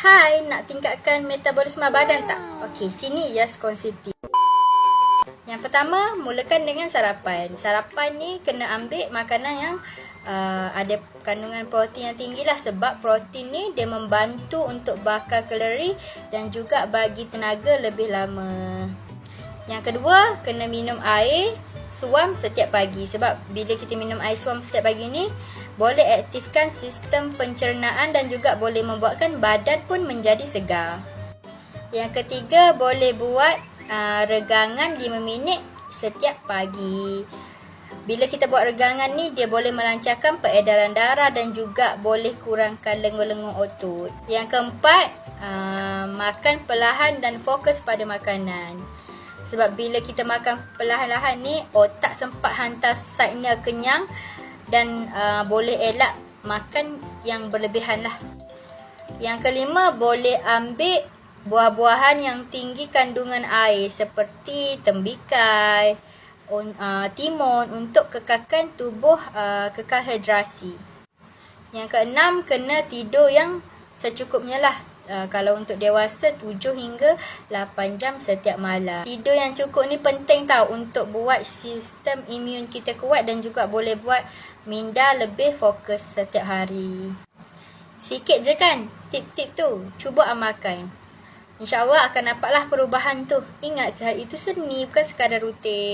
Hai, nak tingkatkan metabolisme badan tak? Okey, sini just konsep. Yang pertama, mulakan dengan sarapan. Sarapan ni kena ambil makanan yang ada kandungan protein yang tinggi lah. Sebab protein ni dia membantu untuk bakar kalori dan juga bagi tenaga lebih lama. Yang kedua, kena minum air suam setiap pagi. Sebab bila kita minum air suam setiap pagi ni, boleh aktifkan sistem pencernaan dan juga boleh membuatkan badan pun menjadi segar. Yang ketiga, boleh buat regangan 5 minit setiap pagi. Bila kita buat regangan ni, dia boleh melancarkan peredaran darah dan juga boleh kurangkan lengur-lengur otot. Yang keempat, makan perlahan dan fokus pada makanan. Sebab bila kita makan perlahan-lahan ni, otak sempat hantar signal kenyang dan boleh elak makan yang berlebihan lah. Yang kelima, boleh ambil buah-buahan yang tinggi kandungan air seperti tembikai, timun untuk kekalkan tubuh kekal hidrasi. Yang keenam, kena tidur yang secukupnya lah. Kalau untuk dewasa 7 hingga 8 jam setiap malam. Tidur yang cukup ni penting tau untuk buat sistem imun kita kuat dan juga boleh buat minda lebih fokus setiap hari. Sikit je kan tip-tip tu, cuba amalkan. InsyaAllah akan nampaklah perubahan tu. Ingat, sihat itu seni, bukan sekadar rutin.